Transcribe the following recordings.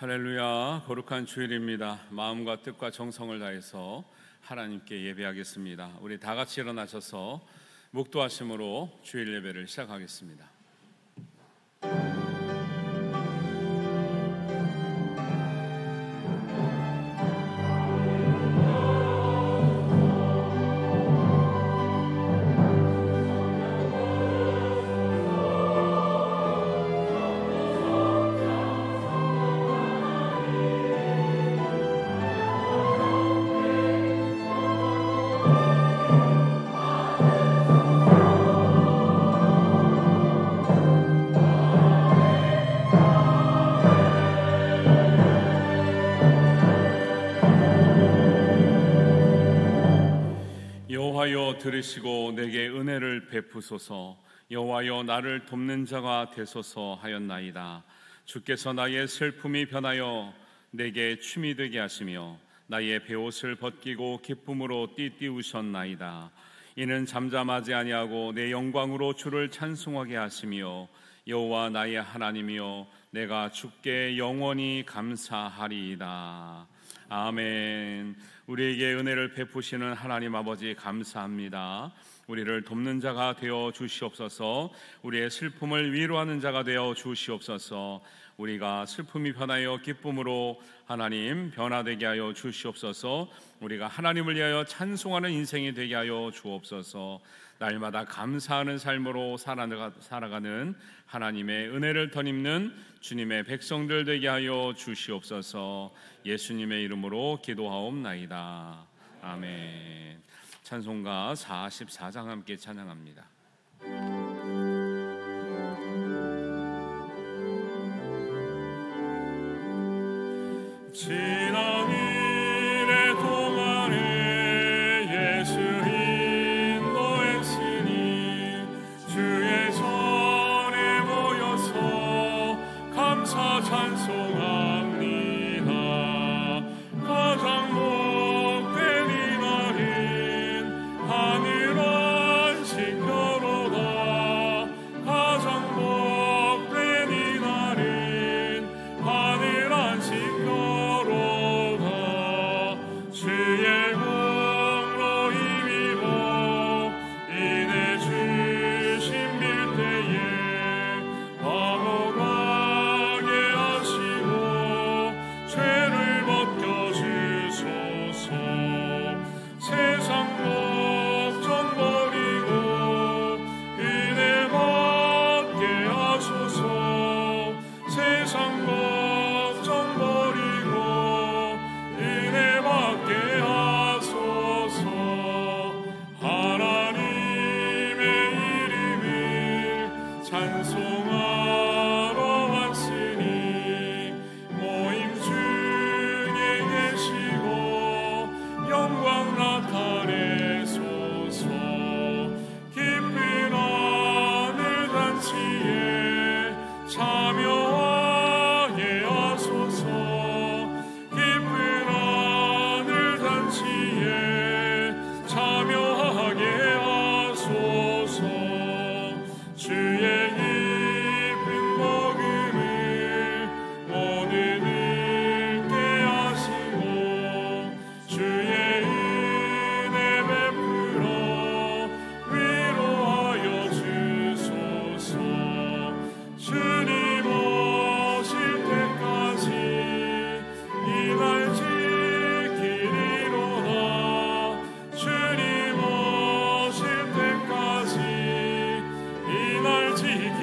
할렐루야, 거룩한 주일입니다. 마음과 뜻과 정성을 다해서 하나님께 예배하겠습니다. 우리 다 같이 일어나셔서 묵도하심으로 주일 예배를 시작하겠습니다. 여호와여, 들으시고 내게 은혜를 베푸소서. 여호와여, 나를 돕는 자가 되소서 하였나이다. 주께서 나의 슬픔이 변하여 내게 춤이 되게 하시며 나의 베옷을 벗기고 기쁨으로 띠띠우셨나이다. 이는 잠잠하지 아니하고 내 영광으로 주를 찬송하게 하시며 여호와 나의 하나님이여, 내가 주께 영원히 감사하리이다. 아멘. 우리에게 은혜를 베푸시는 하나님 아버지 감사합니다. 우리를 돕는 자가 되어 주시옵소서. 우리의 슬픔을 위로하는 자가 되어 주시옵소서. 우리가 슬픔이 변하여 기쁨으로 하나님 변화되게 하여 주시옵소서. 우리가 하나님을 위하여 찬송하는 인생이 되게 하여 주옵소서. 날마다 감사하는 삶으로 살아가는 하나님의 은혜를 덧입는 주님의 백성들 되게 하여 주시옵소서. 예수님의 이름으로 기도하옵나이다. 아멘. 찬송가 44장 함께 찬양합니다. 지난 일의 동안에 예수 인도했으니 주의 전에 모여서 감사 찬송합니다. 가장 복된 이날은 하늘 안식교로다. 가장 복된 이날은 하늘 안식교로다. 주의 공로 힘입어 인해 주신 밀대에 방어가게 하시고 죄를 벗겨주소서. 세상 걱정 버리고 은혜 받게 하소서. 세상 걱정 버리고 은혜 받게 하소서. 하나님의 이름을 찬송하러 왔으니 모임 중에 계시고 영광 나타내소서. 깊은 하늘 잔치에 참여하게 하소서. 깊은 하늘 잔치에 참여하게 하소서. 주의 깊은 복음을 모든 읽게 하시고 주의 은혜 베풀어 위로하여 주소서. 주님 오실 때까지 이날 지키리로다. 주님 오실 때까지 이날 지키리로다.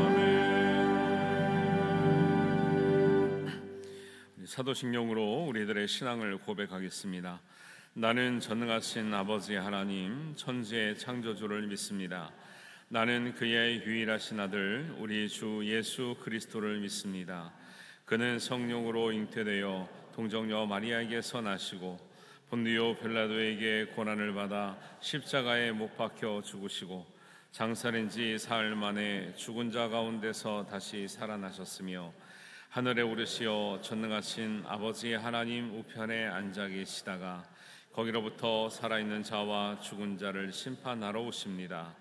아멘. 사도신경으로 우리들의 신앙을 고백하겠습니다. 나는 전능하신 아버지 하나님 천지의 창조주를 믿습니다. 나는 그의 유일하신 아들 우리 주 예수 그리스도를 믿습니다. 그는 성령으로 잉태되어 동정녀 마리아에게서 나시고 본디오 빌라도에게 고난을 받아 십자가에 못 박혀 죽으시고 장사된 지 사흘 만에 죽은 자 가운데서 다시 살아나셨으며 하늘에 오르시어 전능하신 아버지 하나님 우편에 앉아 계시다가 거기로부터 살아있는 자와 죽은 자를 심판하러 오십니다.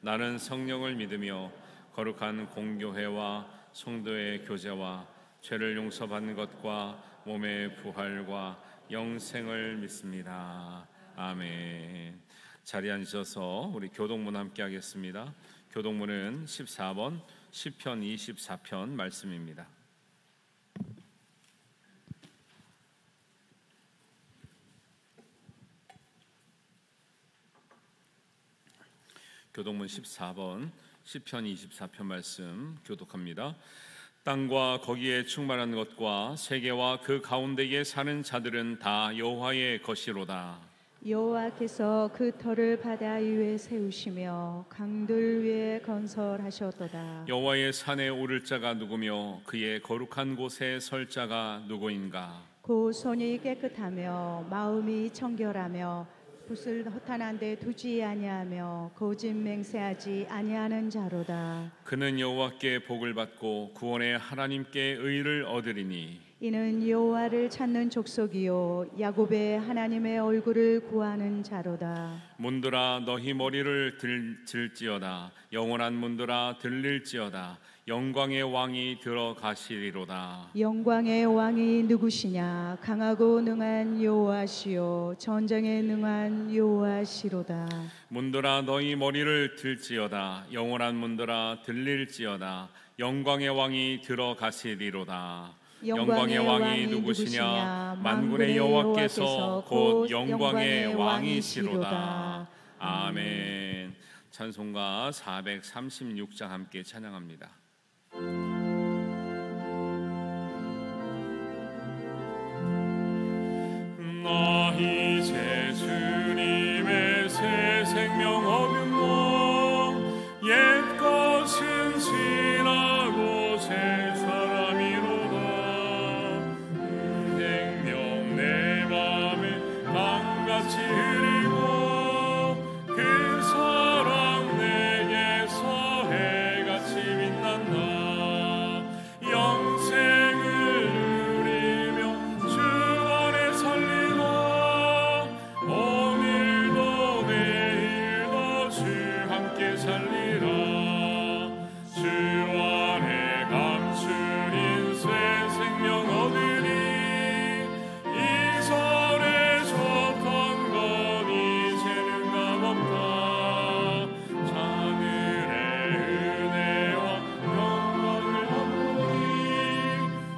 나는 성령을 믿으며 거룩한 공교회와 성도의 교제와 죄를 용서받는 것과 몸의 부활과 영생을 믿습니다. 아멘. 자리에 앉으셔서 우리 교독문 함께 하겠습니다. 교독문은 14번 시편 24편 말씀입니다. 교독문 14번 시편 24편 말씀 교독합니다. 땅과 거기에 충만한 것과 세계와 그 가운데에 사는 자들은 다 여호와의 것이로다. 여호와께서 그 터를 바다 위에 세우시며 강들 위에 건설하셨도다. 여호와의 산에 오를 자가 누구며 그의 거룩한 곳에 설 자가 누구인가? 그 손이 깨끗하며 마음이 청결하며 붓을 허탄한 데 두지 아니하며 거짓 맹세하지 아니하는 자로다. 그는 여호와께 복을 받고 구원의 하나님께 의를 얻으리니 이는 여호와를 찾는 족속이요 야곱의 하나님의 얼굴을 구하는 자로다. 문들아 너희 머리를 들지어다. 영원한 문들아 들릴지어다. 영광의 왕이 들어가시리로다. 영광의 왕이 누구시냐? 강하고 능한 여호와시요 전쟁에 능한 여호와시로다. 문들아 너희 머리를 들지어다. 영원한 문들아 들릴지어다. 영광의 왕이 들어가시리로다. 영광의 왕이 누구시냐? 만군의 여호와께서 곧 영광의 왕이시로다. 아멘. 찬송가 436장 함께 찬양합니다. 나 이제 주님의 새 생명 얻으며 옛 것은 지나고 새 사람이로다. 생명 내 맘에 강같이 흐리고 그 사랑 내게서 해같이 빛난다. 영생을 누리며 주 안에 살리라. 오늘도 내일도 주 함께 살리라. 주 안에 감추린 새 생명 얻으리. 이전에 줬던 것 이제는 값없다. 하늘의 은혜와 영광을 받으리.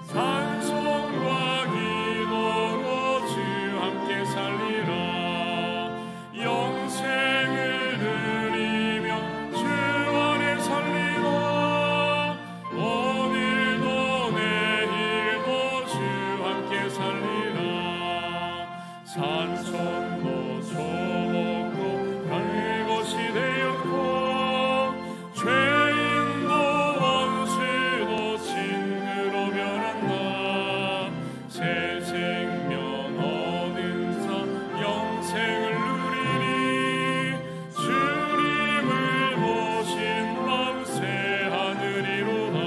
찬송과 기도로 주 함께 살리라. 영생을 누리며 주 안에 살리라. 오늘도 내일도 주 함께 살리라. 산천도 조목도 별것이 되었고 죄인도 원수도 친구로 변한다. 새 생명 얻은 자 영생을 누리니. 주님을 모신 밤 새 하늘이로다.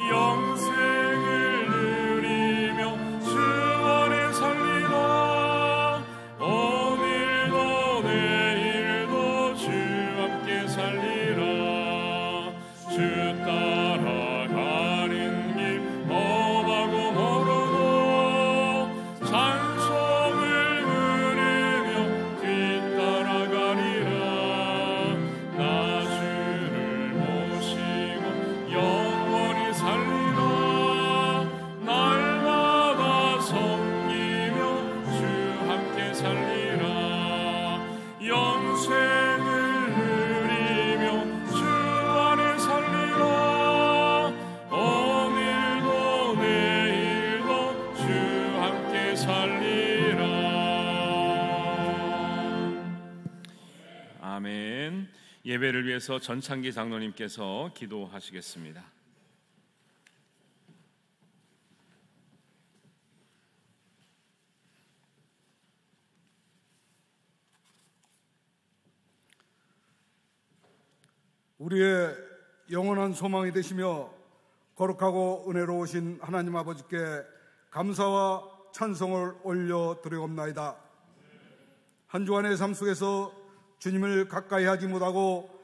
영생을 누리며 주 안에 살리라. 오늘도 내일도 주 함께 살리라. 주 따라가는 길 험하고 멀어도 찬송을 부르며 뒤따라가리라. 나 주를 모시고 영원히 살리라. 날마다 섬기며 주 함께 살리라. 영생을 누리며 주 안에 살리라. 오늘도 내일도 주 함께 살리라. 아멘. 예배를 위해서 전창기 장로님께서 기도하시겠습니다. 우리의 영원한 소망이 되시며 거룩하고 은혜로우신 하나님 아버지께 감사와 찬송을 올려드리옵나이다. 한 주간의 삶 속에서 주님을 가까이 하지 못하고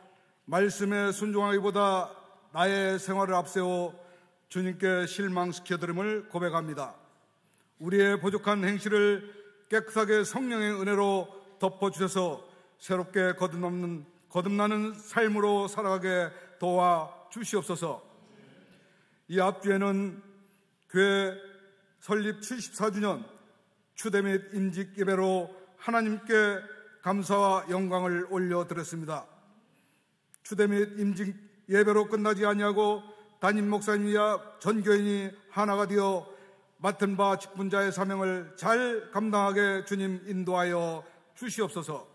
말씀에 순종하기보다 나의 생활을 앞세워 주님께 실망시켜드림을 고백합니다. 우리의 부족한 행실을 깨끗하게 성령의 은혜로 덮어주셔서 새롭게 거듭나는 삶으로 살아가게 도와주시옵소서. 이 앞주에는 교회 설립 74주년 추대 및 임직 예배로 하나님께 감사와 영광을 올려드렸습니다. 추대 및 임직 예배로 끝나지 아니하고 담임 목사님이야 전 교인이 하나가 되어 맡은 바 직분자의 사명을 잘 감당하게 주님 인도하여 주시옵소서.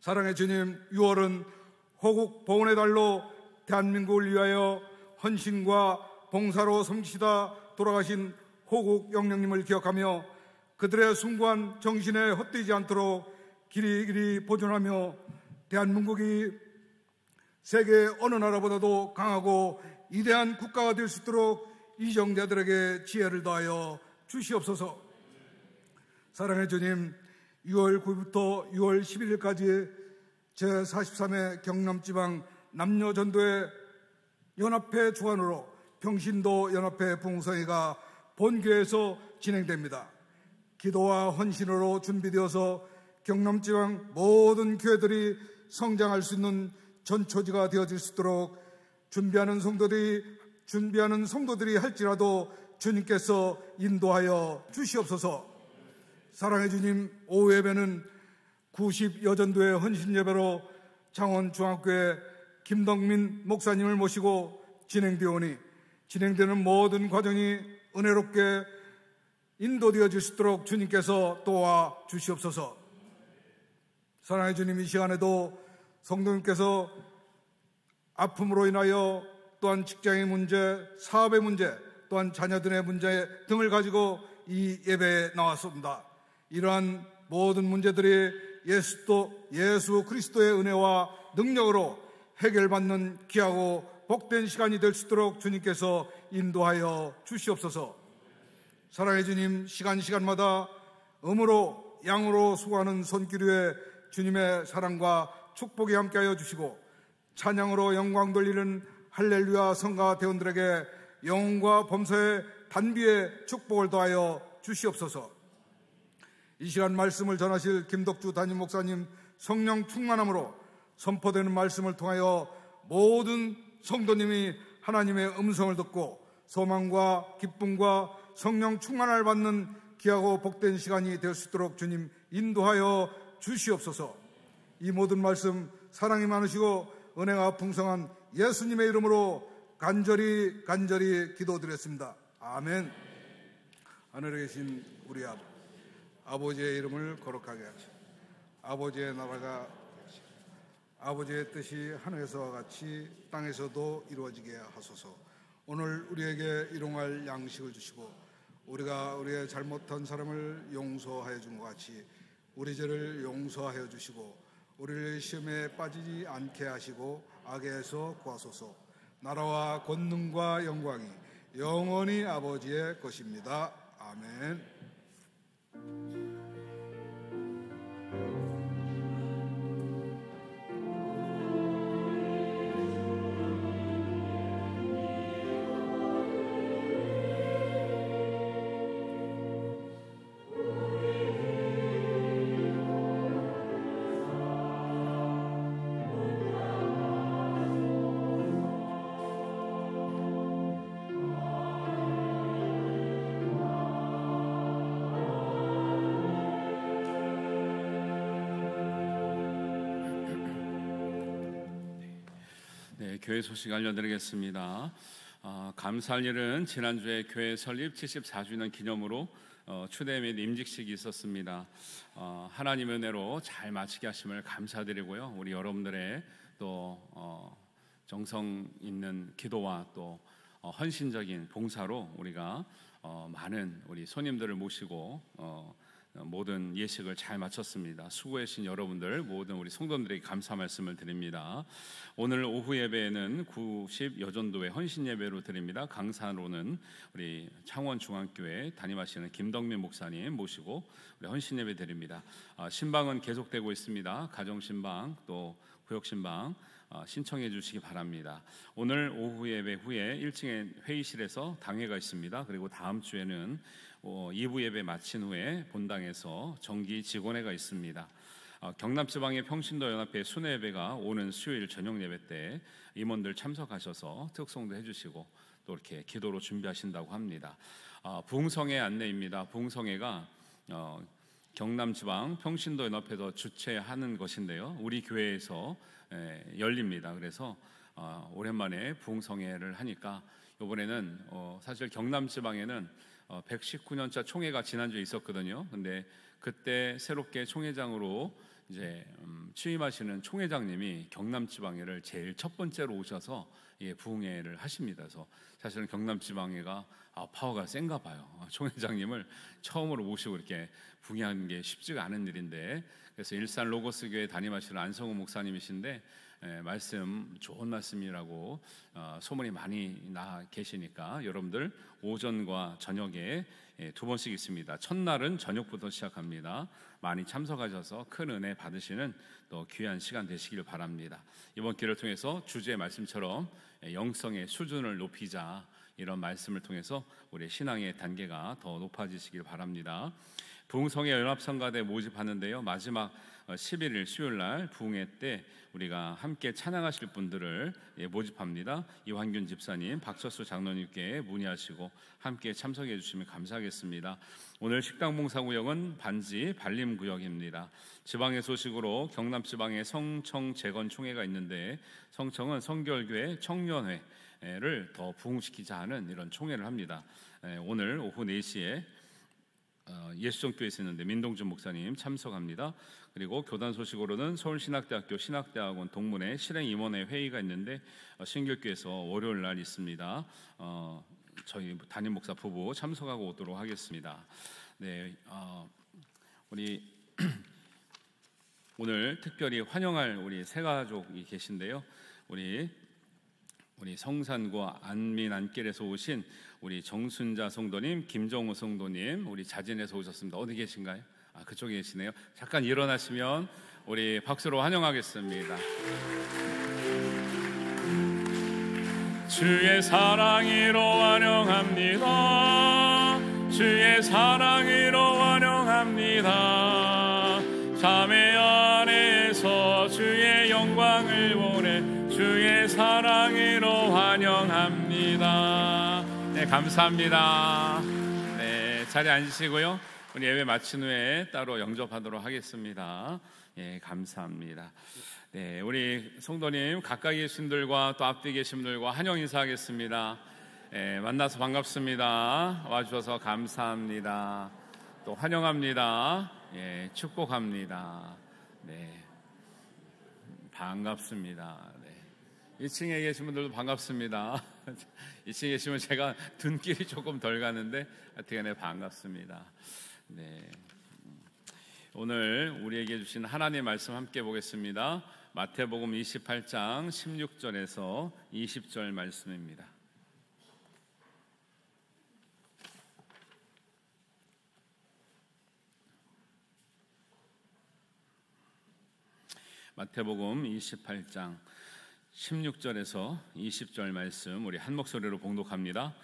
사랑의 주님, 6월은 호국 보훈의 달로 대한민국을 위하여 헌신과 봉사로 섬기시다 돌아가신 호국 영령님을 기억하며 그들의 숭고한 정신에 헛되지 않도록 길이 보존하며 대한민국이 세계 어느 나라보다도 강하고 위대한 국가가 될 수 있도록 이정자들에게 지혜를 더하여 주시옵소서. 사랑의 주님, 6월 9일부터 6월 11일까지 제43회 경남지방 남녀전도회 연합회 주관으로 평신도 연합회 부흥성회가 본교회에서 진행됩니다. 기도와 헌신으로 준비되어서 경남지방 모든 교회들이 성장할 수 있는 전초지가 되어질 수 있도록 준비하는 성도들이 할지라도 주님께서 인도하여 주시옵소서. 사랑의 주님, 오후 예배는 90여전도회 헌신예배로 창원중학교의 김덕민 목사님을 모시고 진행되오니 진행되는 모든 과정이 은혜롭게 인도되어질 수 있도록 주님께서 도와주시옵소서. 사랑의 주님, 이 시간에도 성도님께서 아픔으로 인하여 또한 직장의 문제, 사업의 문제, 또한 자녀들의 문제 등을 가지고 이 예배에 나왔습니다. 이러한 모든 문제들이 예수 그리스도의 은혜와 능력으로 해결받는 귀하고 복된 시간이 될 수 있도록 주님께서 인도하여 주시옵소서. 사랑의 주님, 시간마다 음으로 양으로 수고하는 손길 위에 주님의 사랑과 축복이 함께하여 주시고 찬양으로 영광 돌리는 할렐루야 성가 대원들에게 영혼과 범사의 단비의 축복을 더하여 주시옵소서. 이 시간 말씀을 전하실 김덕주 담임 목사님 성령 충만함으로 선포되는 말씀을 통하여 모든 성도님이 하나님의 음성을 듣고 소망과 기쁨과 성령 충만을 받는 귀하고 복된 시간이 될 수 있도록 주님 인도하여 주시옵소서. 이 모든 말씀 사랑이 많으시고 은혜가 풍성한 예수님의 이름으로 간절히 기도드렸습니다. 아멘. 하늘에 계신 우리 아버지의 이름을 거룩하게 하시고 아버지의 나라가 아버지의 뜻이 하늘에서와 같이 땅에서도 이루어지게 하소서. 오늘 우리에게 일용할 양식을 주시고 우리가 우리의 잘못한 사람을 용서하여 준 것 같이 우리 죄를 용서하여 주시고 우리를 시험에 빠지지 않게 하시고 악에서 구하소서. 나라와 권능과 영광이 영원히 아버지의 것입니다. 아멘. 교회 소식 알려드리겠습니다. 감사할 일은 지난주에 교회 설립 74주년 기념으로 추대 및 임직식이 있었습니다. 하나님의 은혜로 잘 마치게 하심을 감사드리고요. 우리 여러분들의 또 정성 있는 기도와 또 헌신적인 봉사로 우리가 많은 우리 손님들을 모시고 모든 예식을 잘 마쳤습니다. 수고해주신 여러분들 모든 우리 성도들에게 감사 말씀을 드립니다. 오늘 오후 예배에는 90여전도회 헌신 예배로 드립니다. 강사로는 우리 창원중앙교회 담임하시는 김덕민 목사님 모시고 우리 헌신 예배 드립니다. 신방은 계속되고 있습니다. 가정신방 또 구역신방 신청해 주시기 바랍니다. 오늘 오후 예배 후에 1층에 회의실에서 당회가 있습니다. 그리고 다음 주에는 2부 예배 마친 후에 본당에서 정기 직원회가 있습니다. 경남지방의 평신도 연합회 순회 예배가 오는 수요일 저녁 예배 때 임원들 참석하셔서 특송도 해주시고 또 이렇게 기도로 준비하신다고 합니다. 부흥성회 안내입니다. 부흥성회가 경남지방 평신도 연합회에서 주최하는 것인데요, 우리 교회에서 열립니다. 그래서 오랜만에 부흥성회를 하니까 이번에는 사실 경남지방에는 119년차 총회가 지난주에 있었거든요. 근데 그때 새롭게 총회장으로 이제 취임하시는 총회장님이 경남지방회를 제일 첫 번째로 오셔서 부흥회를 하십니다. 그래서 사실은 경남지방회가 파워가 센가 봐요. 총회장님을 처음으로 모시고 이렇게 부흥하는 게 쉽지가 않은 일인데, 그래서 일산 로고스 교회 담임하시는 안성우 목사님이신데 말씀 좋은 말씀이라고 소문이 많이 나 계시니까 여러분들 오전과 저녁에 2번씩 있습니다. 첫날은 저녁부터 시작합니다. 많이 참석하셔서 큰 은혜 받으시는 또 귀한 시간 되시길 바랍니다. 이번 기회를 통해서 주제의 말씀처럼 영성의 수준을 높이자, 이런 말씀을 통해서 우리 신앙의 단계가 더 높아지시길 바랍니다. 부흥성회 연합성가대 모집하는데요, 마지막 11일 수요일날 부흥회 때 우리가 함께 찬양하실 분들을 모집합니다. 이환균 집사님, 박철수 장로님께 문의하시고 함께 참석해 주시면 감사하겠습니다. 오늘 식당봉사구역은 반지 반림구역입니다. 지방의 소식으로 경남지방에 성청 재건총회가 있는데, 성청은 성결교회 청년회를 더 부흥시키자 하는 이런 총회를 합니다. 오늘 오후 4시에 예수정교회에서 있는데 민동준 목사님 참석합니다. 그리고 교단 소식으로는 서울신학대학교 신학대학원 동문회 실행임원회 회의가 있는데 신교교에서 월요일 날 있습니다. 저희 담임 목사 부부 참석하고 오도록 하겠습니다. 네, 우리 오늘 특별히 환영할 우리 세 가족이 계신데요, 우리 성산과 안민 안길에서 오신 우리 정순자 성도님, 김정우 성도님, 우리 자진에서 오셨습니다. 어디 계신가요? 그쪽에 계시네요. 잠깐 일어나시면 우리 박수로 환영하겠습니다. 주의 사랑으로 환영합니다. 주의 사랑으로 환영합니다. 자매 안에서 주의 영광을 보내 주의 사랑으로 환영합니다. 네, 감사합니다. 네, 자리에 앉으시고요. 우리 예배 마친 후에 따로 영접하도록 하겠습니다. 예, 감사합니다. 네, 우리 성도님 가까이 계신 분들과 또 앞뒤 계신 분들과 환영 인사하겠습니다. 예, 만나서 반갑습니다. 와주셔서 감사합니다. 또 환영합니다. 예, 축복합니다. 네, 반갑습니다. 네. 1층에 계신 분들도 반갑습니다. 2층에 계시면 제가 눈길이 조금 덜 가는데 어떻게 반갑습니다. 네. 오늘 우리에게 주신 하나님의 말씀 함께 보겠습니다. 마태복음 28장 16절에서 20절 말씀입니다. 마태복음 28장 16절에서 20절 말씀 우리 한 목소리로 봉독합니다.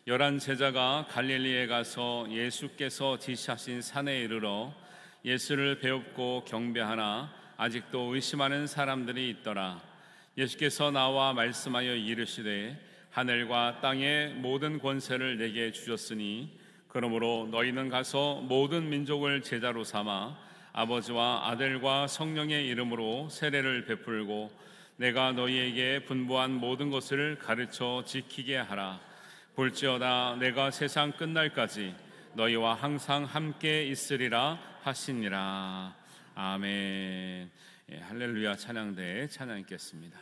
11 제자가 갈릴리에 가서 예수께서 지시하신 산에 이르러 예수를 배웁고 경배하나 아직도 의심하는 사람들이 있더라. 예수께서 나와 말씀하여 이르시되 하늘과 땅의 모든 권세를 내게 주셨으니 그러므로 너희는 가서 모든 민족을 제자로 삼아 아버지와 아들과 성령의 이름으로 세례를 베풀고 내가 너희에게 분부한 모든 것을 가르쳐 지키게 하라. 볼지어다 내가 세상 끝날까지 너희와 항상 함께 있으리라 하시니라. 아멘. 예, 할렐루야 찬양대에 찬양 있겠습니다.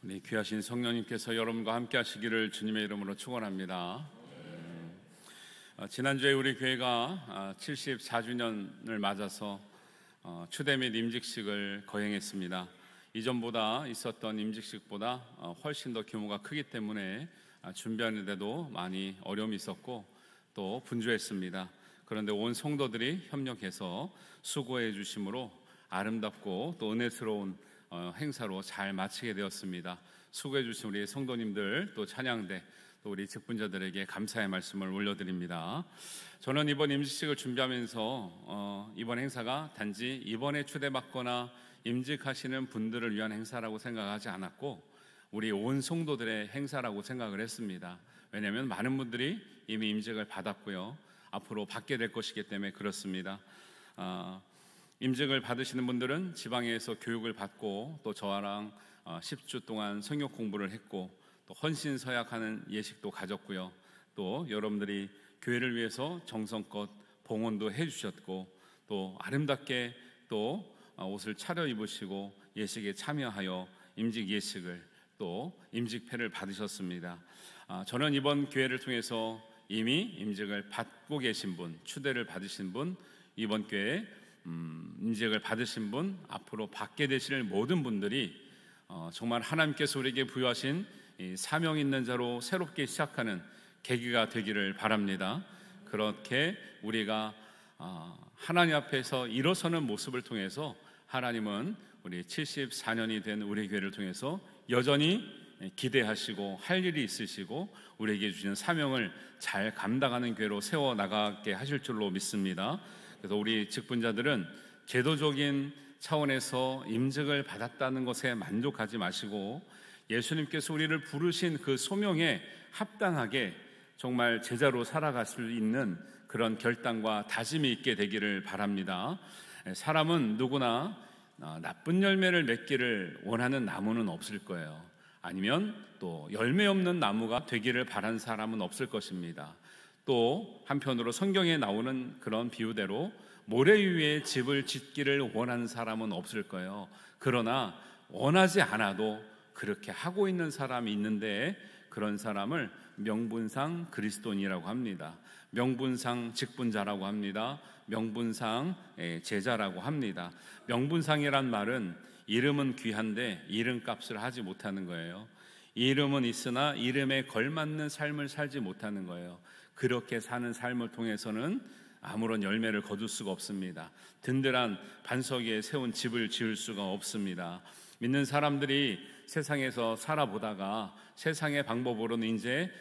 네, 귀하신 성령님께서 여러분과 함께 하시기를 주님의 이름으로 축원합니다. 지난주에 우리 교회가 74주년을 맞아서 추대 및 임직식을 거행했습니다. 이전보다 있었던 임직식보다 훨씬 더 규모가 크기 때문에 준비하는 데도 많이 어려움이 있었고 또 분주했습니다. 그런데 온 성도들이 협력해서 수고해 주심으로 아름답고 또 은혜스러운 행사로 잘 마치게 되었습니다. 수고해 주신 우리 성도님들, 또 찬양대, 또 우리 직분자들에게 감사의 말씀을 올려드립니다. 저는 이번 임직식을 준비하면서 이번 행사가 단지 이번에 초대받거나 임직하시는 분들을 위한 행사라고 생각하지 않았고 우리 온 성도들의 행사라고 생각을 했습니다. 왜냐하면 많은 분들이 이미 임직을 받았고요, 앞으로 받게 될 것이기 때문에 그렇습니다. 임직을 받으시는 분들은 지방에서 교육을 받고 또 저랑 10주 동안 성역 공부를 했고 또 헌신서약하는 예식도 가졌고요, 또 여러분들이 교회를 위해서 정성껏 봉헌도 해주셨고 또 아름답게 또 옷을 차려입으시고 예식에 참여하여 임직 예식을 또 임직패를 받으셨습니다. 저는 이번 교회를 통해서 이미 임직을 받고 계신 분, 추대를 받으신 분, 이번 교회에 임직을 받으신 분, 앞으로 받게 되실 모든 분들이 정말 하나님께서 우리에게 부여하신 이 사명 있는 자로 새롭게 시작하는 계기가 되기를 바랍니다. 그렇게 우리가 하나님 앞에서 일어서는 모습을 통해서 하나님은 우리 74년이 된 우리 교회를 통해서 여전히 기대하시고 할 일이 있으시고 우리에게 주신 사명을 잘 감당하는 교회로 세워나가게 하실 줄로 믿습니다. 그래서 우리 직분자들은 제도적인 차원에서 임직을 받았다는 것에 만족하지 마시고 예수님께서 우리를 부르신 그 소명에 합당하게 정말 제자로 살아갈 수 있는 그런 결단과 다짐이 있게 되기를 바랍니다. 사람은 누구나 나쁜 열매를 맺기를 원하는 나무는 없을 거예요. 아니면 또 열매 없는 나무가 되기를 바라는 사람은 없을 것입니다. 또 한편으로 성경에 나오는 그런 비유대로 모래 위에 집을 짓기를 원하는 사람은 없을 거예요. 그러나 원하지 않아도 그렇게 하고 있는 사람이 있는데 그런 사람을 명분상 그리스도인이라고 합니다. 명분상 직분자라고 합니다. 명분상 제자라고 합니다. 명분상이란 말은 이름은 귀한데 이름값을 하지 못하는 거예요. 이름은 있으나 이름에 걸맞는 삶을 살지 못하는 거예요. 그렇게 사는 삶을 통해서는 아무런 열매를 거둘 수가 없습니다. 든든한 반석 위에 세운 집을 지을 수가 없습니다. 믿는 사람들이 세상에서 살아보다가 세상의 방법으로는 이제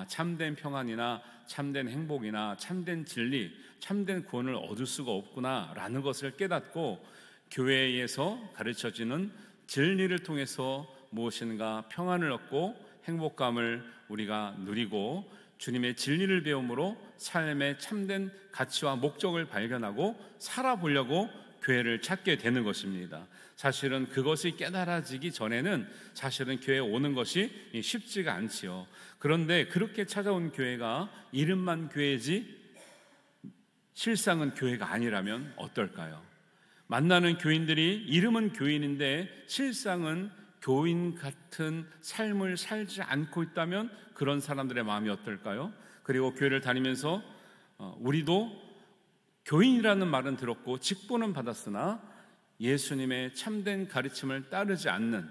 참된 평안이나 참된 행복이나 참된 진리, 참된 구원을 얻을 수가 없구나라는 것을 깨닫고 교회에서 가르쳐지는 진리를 통해서 무엇인가 평안을 얻고 행복감을 우리가 누리고 주님의 진리를 배움으로 삶의 참된 가치와 목적을 발견하고 살아보려고 교회를 찾게 되는 것입니다. 사실은 그것이 깨달아지기 전에는 사실은 교회에 오는 것이 쉽지가 않지요. 그런데 그렇게 찾아온 교회가 이름만 교회지 실상은 교회가 아니라면 어떨까요? 만나는 교인들이 이름은 교인인데 실상은 교인 같은 삶을 살지 않고 있다면 그런 사람들의 마음이 어떨까요? 그리고 교회를 다니면서 우리도 교인이라는 말은 들었고 직분은 받았으나 예수님의 참된 가르침을 따르지 않는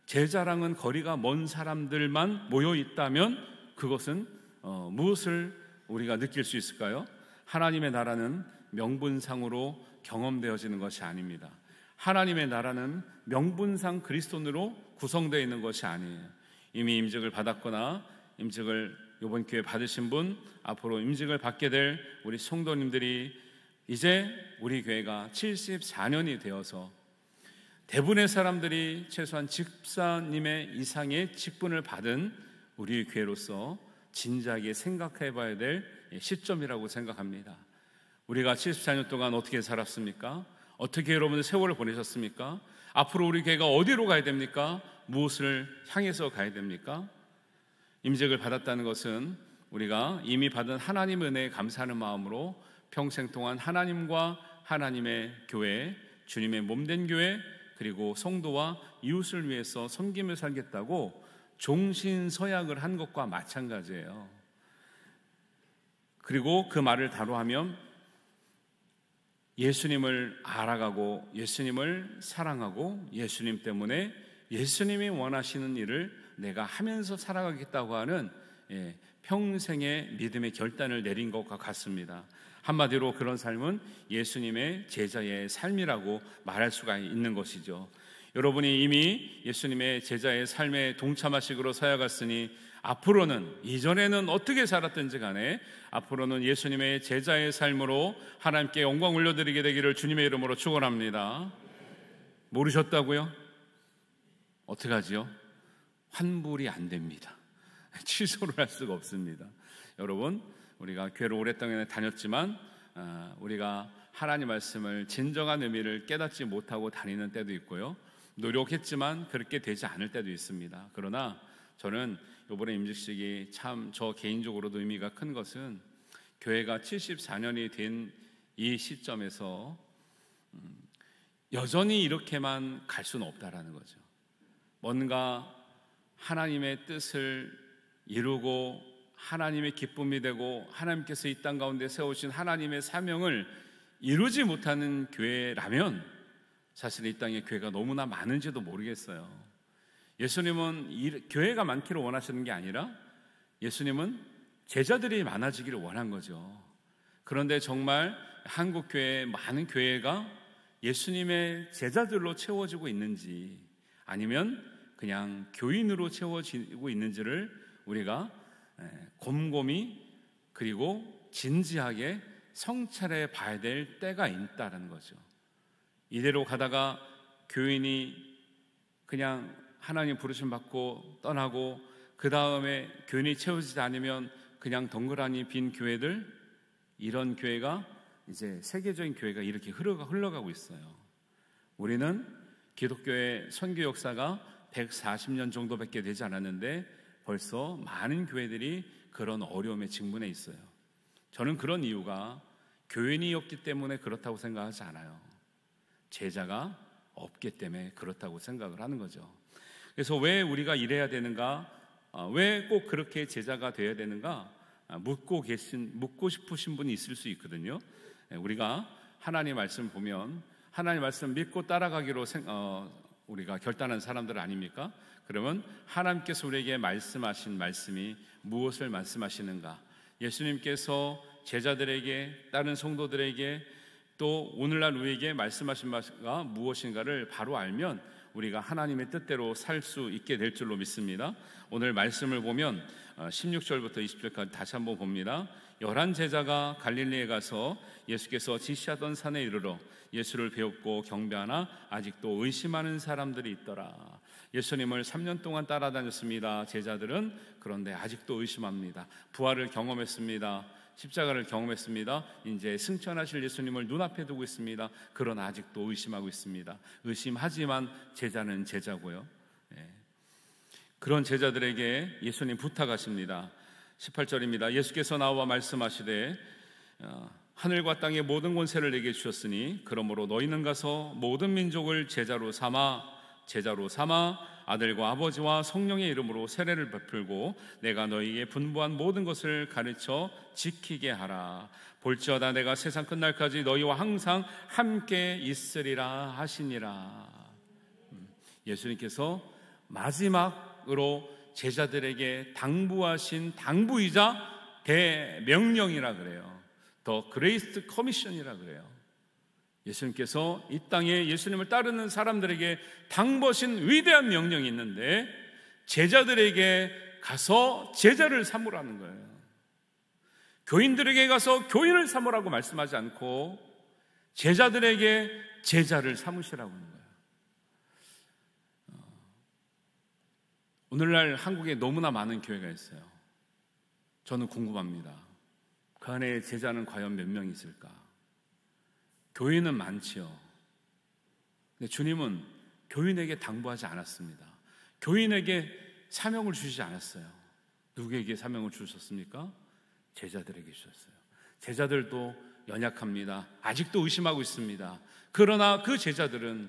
제자랑은 거리가 먼 사람들만 모여 있다면 그것은 무엇을 우리가 느낄 수 있을까요? 하나님의 나라는 명분상으로 경험되어지는 것이 아닙니다. 하나님의 나라는 명분상 그리스도인으로 구성되어 있는 것이 아니에요. 이미 임직을 받았거나 임직을 이번 기회에 받으신 분, 앞으로 임직을 받게 될 우리 성도님들이 이제 우리 교회가 74년이 되어서 대부분의 사람들이 최소한 집사님의 이상의 직분을 받은 우리 교회로서 진지하게 생각해 봐야 될 시점이라고 생각합니다. 우리가 74년 동안 어떻게 살았습니까? 어떻게 여러분들 세월을 보내셨습니까? 앞으로 우리 교회가 어디로 가야 됩니까? 무엇을 향해서 가야 됩니까? 임직을 받았다는 것은 우리가 이미 받은 하나님의 은혜에 감사하는 마음으로 평생 동안 하나님과 하나님의 교회, 주님의 몸된 교회, 그리고 성도와 이웃을 위해서 섬기며 살겠다고 종신서약을 한 것과 마찬가지예요. 그리고 그 말을 다루하면 예수님을 알아가고 예수님을 사랑하고 예수님 때문에 예수님이 원하시는 일을 내가 하면서 살아가겠다고 하는 평생의 믿음의 결단을 내린 것과 같습니다. 한마디로 그런 삶은 예수님의 제자의 삶이라고 말할 수가 있는 것이죠. 여러분이 이미 예수님의 제자의 삶에 동참하식으로 살아갔으니 앞으로는, 이전에는 어떻게 살았든지 간에 앞으로는 예수님의 제자의 삶으로 하나님께 영광 올려드리게 되기를 주님의 이름으로 축원합니다. 모르셨다고요? 어떻게 하지요? 환불이 안 됩니다. 취소를 할 수가 없습니다. 여러분, 우리가 교회를 오랫동안 다녔지만 우리가 하나님 말씀을 진정한 의미를 깨닫지 못하고 다니는 때도 있고요, 노력했지만 그렇게 되지 않을 때도 있습니다. 그러나 저는 이번에 임직식이 참 저 개인적으로도 의미가 큰 것은 교회가 74년이 된 이 시점에서 여전히 이렇게만 갈 수는 없다라는 거죠. 뭔가 하나님의 뜻을 이루고 하나님의 기쁨이 되고 하나님께서 이 땅 가운데 세우신 하나님의 사명을 이루지 못하는 교회라면 사실 이 땅에 교회가 너무나 많은지도 모르겠어요. 예수님은 교회가 많기를 원하시는 게 아니라 예수님은 제자들이 많아지기를 원한 거죠. 그런데 정말 한국 교회 많은 교회가 예수님의 제자들로 채워지고 있는지 아니면 그냥 교인으로 채워지고 있는지를 우리가 곰곰이 그리고 진지하게 성찰해 봐야 될 때가 있다는 거죠. 이대로 가다가 교인이 그냥 하나님 부르심 받고 떠나고 그 다음에 교인이 채워지지 않으면 그냥 덩그러니 빈 교회들, 이런 교회가 이제 세계적인 교회가 이렇게 흘러가고 있어요. 우리는 기독교의 선교 역사가 140년 정도밖에 되지 않았는데 벌써 많은 교회들이 그런 어려움에 직면해 있어요. 저는 그런 이유가 교인이 없기 때문에 그렇다고 생각하지 않아요. 제자가 없기 때문에 그렇다고 생각을 하는 거죠. 그래서 왜 우리가 이래야 되는가, 왜 꼭 그렇게 제자가 되어야 되는가 묻고 싶으신 분이 있을 수 있거든요. 우리가 하나님 말씀 보면 하나님 말씀 믿고 따라가기로 우리가 결단한 사람들 아닙니까? 그러면 하나님께서 우리에게 말씀하신 말씀이 무엇을 말씀하시는가, 예수님께서 제자들에게, 다른 성도들에게, 또 오늘날 우리에게 말씀하신 바가 무엇인가를 바로 알면 우리가 하나님의 뜻대로 살 수 있게 될 줄로 믿습니다. 오늘 말씀을 보면 16절부터 20절까지 다시 한번 봅니다. 11 제자가 갈릴리에 가서 예수께서 지시하던 산에 이르러 예수를 배웠고 경배하나 아직도 의심하는 사람들이 있더라. 예수님을 3년 동안 따라다녔습니다. 제자들은. 그런데 아직도 의심합니다. 부활을 경험했습니다. 십자가를 경험했습니다. 이제 승천하실 예수님을 눈앞에 두고 있습니다. 그러나 아직도 의심하고 있습니다. 의심하지만 제자는 제자고요. 그런 제자들에게 예수님 부탁하십니다. 18절입니다. 예수께서 나와 말씀하시되 하늘과 땅의 모든 권세를 내게 주셨으니 그러므로 너희는 가서 모든 민족을 제자로 삼아 아들과 아버지와 성령의 이름으로 세례를 베풀고 내가 너희에게 분부한 모든 것을 가르쳐 지키게 하라. 볼지어다 내가 세상 끝날까지 너희와 항상 함께 있으리라 하시니라. 예수님께서 마지막으로 제자들에게 당부하신 당부이자 대명령이라 그래요. 더 그레이트 커미션이라 그래요. 예수님께서 이 땅에 예수님을 따르는 사람들에게 당부하신 위대한 명령이 있는데 제자들에게 가서 제자를 삼으라는 거예요. 교인들에게 가서 교인을 삼으라고 말씀하지 않고 제자들에게 제자를 삼으시라고 하는 거예요. 오늘날 한국에 너무나 많은 교회가 있어요. 저는 궁금합니다. 그 안에 제자는 과연 몇 명 있을까? 교인은 많지요. 근데 주님은 교인에게 당부하지 않았습니다. 교인에게 사명을 주시지 않았어요. 누구에게 사명을 주셨습니까? 제자들에게 주셨어요. 제자들도 연약합니다. 아직도 의심하고 있습니다. 그러나 그 제자들은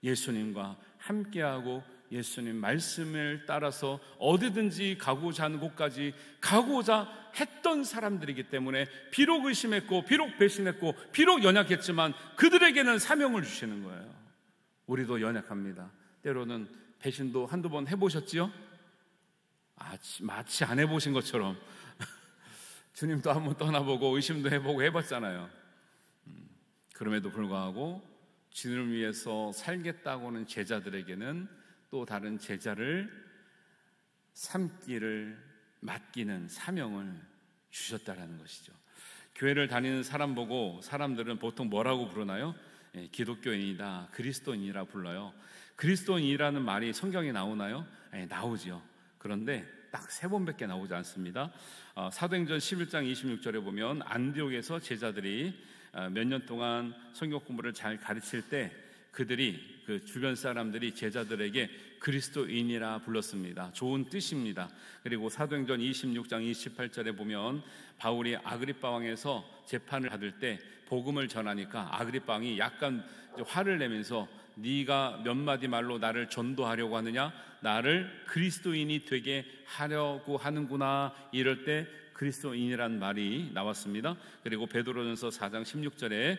예수님과 함께하고 예수님 말씀을 따라서 어디든지 가고자 하는 곳까지 가고자 했던 사람들이기 때문에 비록 의심했고 비록 배신했고 비록 연약했지만 그들에게는 사명을 주시는 거예요. 우리도 연약합니다. 때로는 배신도 한두 번 해보셨지요? 마치 안 해보신 것처럼 주님도 한번 떠나보고 의심도 해보고 해봤잖아요. 그럼에도 불구하고 주님을 위해서 살겠다고 하는 제자들에게는 또 다른 제자를 삼기를 맡기는 사명을 주셨다라는 것이죠. 교회를 다니는 사람 보고 사람들은 보통 뭐라고 부르나요? 기독교인이다, 그리스도인이라 불러요. 그리스도인이라는 말이 성경에 나오나요? 나오지요. 그런데 딱 3번밖에 나오지 않습니다. 사도행전 11장 26절에 보면 안디옥에서 제자들이 몇 년 동안 성경 공부를 잘 가르칠 때 그들이 그 주변 사람들이 제자들에게 그리스도인이라 불렀습니다. 좋은 뜻입니다. 그리고 사도행전 26장 28절에 보면 바울이 아그리빠 왕에서 재판을 받을 때 복음을 전하니까 아그리빠 왕이 약간 화를 내면서 네가 몇 마디 말로 나를 전도하려고 하느냐? 나를 그리스도인이 되게 하려고 하는구나. 이럴 때 그리스도인이란 말이 나왔습니다. 그리고 베드로전서 4장 16절에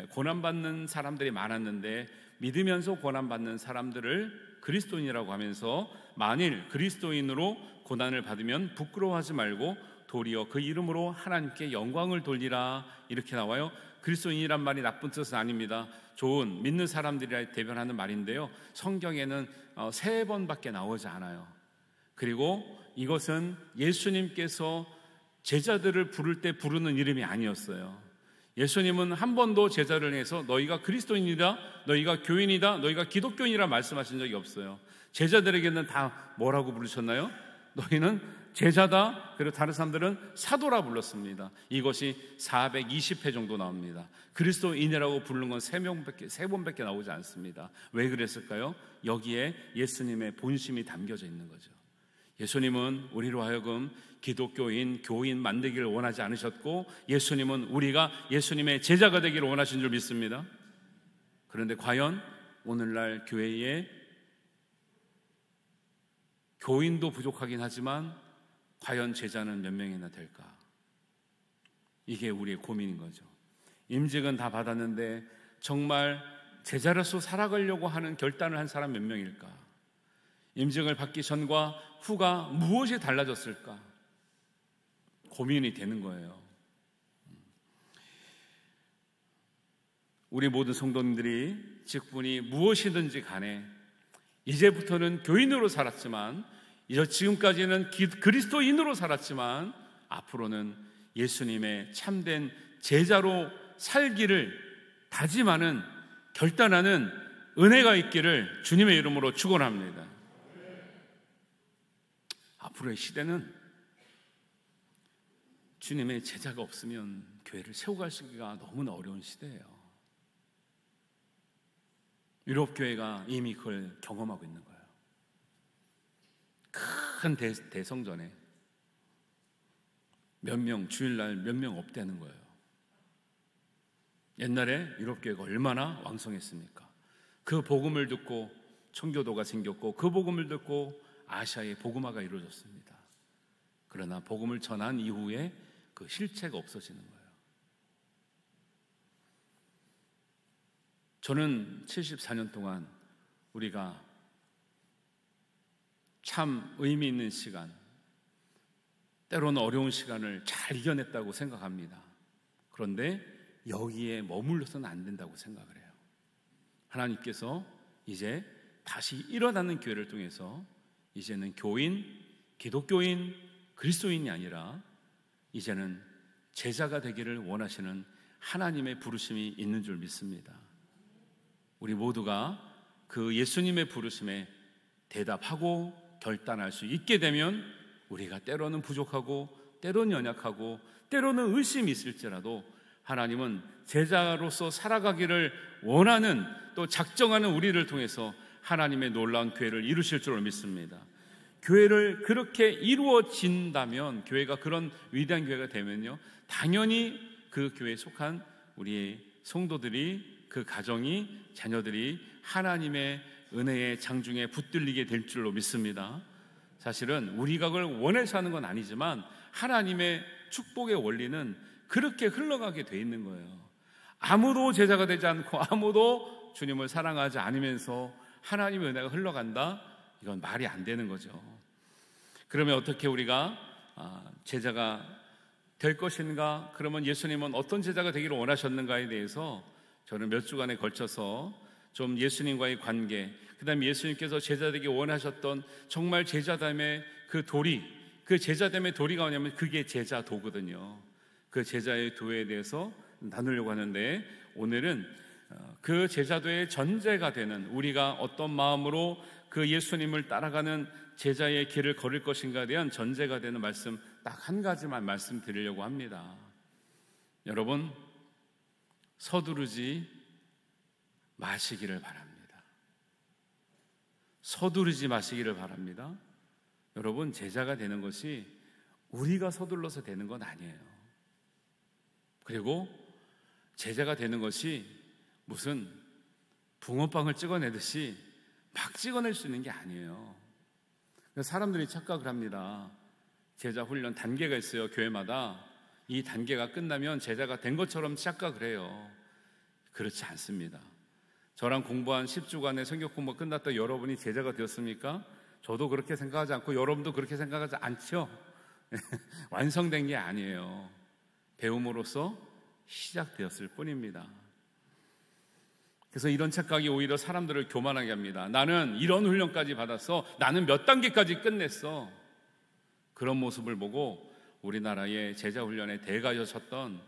고난받는 사람들이 많았는데 믿으면서 고난받는 사람들을 그리스도인이라고 하면서 만일 그리스도인으로 고난을 받으면 부끄러워하지 말고 도리어 그 이름으로 하나님께 영광을 돌리라. 이렇게 나와요. 그리스도인이란 말이 나쁜 뜻은 아닙니다. 좋은 믿는 사람들이 대변하는 말인데요, 성경에는 3번밖에 나오지 않아요. 그리고 이것은 예수님께서 제자들을 부를 때 부르는 이름이 아니었어요. 예수님은 한 번도 제자를 해서 너희가 그리스도인이다, 너희가 교인이다, 너희가 기독교인이라 말씀하신 적이 없어요. 제자들에게는 다 뭐라고 부르셨나요? 너희는 제자다. 그리고 다른 사람들은 사도라 불렀습니다. 이것이 420회 정도 나옵니다. 그리스도인이라고 부르는 건 3번밖에 나오지 않습니다. 왜 그랬을까요? 여기에 예수님의 본심이 담겨져 있는 거죠. 예수님은 우리로 하여금 기독교인, 교인 만들기를 원하지 않으셨고 예수님은 우리가 예수님의 제자가 되기를 원하신 줄 믿습니다. 그런데 과연 오늘날 교회에 교인도 부족하긴 하지만 과연 제자는 몇 명이나 될까? 이게 우리의 고민인 거죠. 임직은 다 받았는데 정말 제자로서 살아가려고 하는 결단을 한 사람 몇 명일까? 임직을 받기 전과 후가 무엇이 달라졌을까? 고민이 되는 거예요. 우리 모든 성도님들이 직분이 무엇이든지 간에 이제부터는 교인으로 살았지만 지금까지는 그리스도인으로 살았지만 앞으로는 예수님의 참된 제자로 살기를 다짐하는, 결단하는 은혜가 있기를 주님의 이름으로 축원합니다. 앞으로의 시대는 주님의 제자가 없으면 교회를 세워가시기가 너무나 어려운 시대예요. 유럽 교회가 이미 그걸 경험하고 있는 거예요. 큰 대성전에 몇 명, 주일날 몇 명 없다는 거예요. 옛날에 유럽 교회가 얼마나 왕성했습니까? 그 복음을 듣고 청교도가 생겼고 그 복음을 듣고 아시아의 복음화가 이루어졌습니다. 그러나 복음을 전한 이후에 그 실체가 없어지는 거예요. 저는 74년 동안 우리가 참 의미 있는 시간, 때로는 어려운 시간을 잘 이겨냈다고 생각합니다. 그런데 여기에 머물러서는 안 된다고 생각을 해요. 하나님께서 이제 다시 일어나는 교회를 통해서 이제는 교인, 기독교인, 그리스도인이 아니라 이제는 제자가 되기를 원하시는 하나님의 부르심이 있는 줄 믿습니다. 우리 모두가 그 예수님의 부르심에 대답하고 결단할 수 있게 되면 우리가 때로는 부족하고 때로는 연약하고 때로는 의심이 있을지라도 하나님은 제자로서 살아가기를 원하는, 또 작정하는 우리를 통해서 하나님의 놀라운 교회를 이루실 줄 믿습니다. 교회를 그렇게 이루어진다면, 교회가 그런 위대한 교회가 되면요, 당연히 그 교회에 속한 우리의 성도들이, 그 가정이, 자녀들이 하나님의 은혜의 장중에 붙들리게 될 줄로 믿습니다. 사실은 우리가 그걸 원해서 하는 건 아니지만 하나님의 축복의 원리는 그렇게 흘러가게 돼 있는 거예요. 아무도 제자가 되지 않고 아무도 주님을 사랑하지 않으면서 하나님의 은혜가 흘러간다? 이건 말이 안 되는 거죠. 그러면 어떻게 우리가 제자가 될 것인가? 그러면 예수님은 어떤 제자가 되기를 원하셨는가에 대해서 저는 몇 주간에 걸쳐서 좀 예수님과의 관계, 그 다음에 예수님께서 제자 되기 원하셨던 정말 제자됨의 그 도리, 그 제자됨의 도리가 뭐냐면 그게 제자도거든요. 그 제자의 도에 대해서 나누려고 하는데, 오늘은 그 제자도의 전제가 되는, 우리가 어떤 마음으로 그 예수님을 따라가는 제자의 길을 걸을 것인가에 대한 전제가 되는 말씀 딱 한 가지만 말씀드리려고 합니다. 여러분, 서두르지 마시기를 바랍니다. 서두르지 마시기를 바랍니다. 여러분, 제자가 되는 것이 우리가 서둘러서 되는 건 아니에요. 그리고 제자가 되는 것이 무슨 붕어빵을 찍어내듯이 막 찍어낼 수 있는 게 아니에요. 사람들이 착각을 합니다. 제자 훈련 단계가 있어요. 교회마다. 이 단계가 끝나면 제자가 된 것처럼 착각을 해요. 그렇지 않습니다. 저랑 공부한 10주간의 성경 공부가 끝났다 여러분이 제자가 되었습니까? 저도 그렇게 생각하지 않고 여러분도 그렇게 생각하지 않죠? 완성된 게 아니에요. 배움으로써 시작되었을 뿐입니다. 그래서 이런 착각이 오히려 사람들을 교만하게 합니다. 나는 이런 훈련까지 받았어. 나는 몇 단계까지 끝냈어. 그런 모습을 보고 우리나라의 제자 훈련에 대가여셨던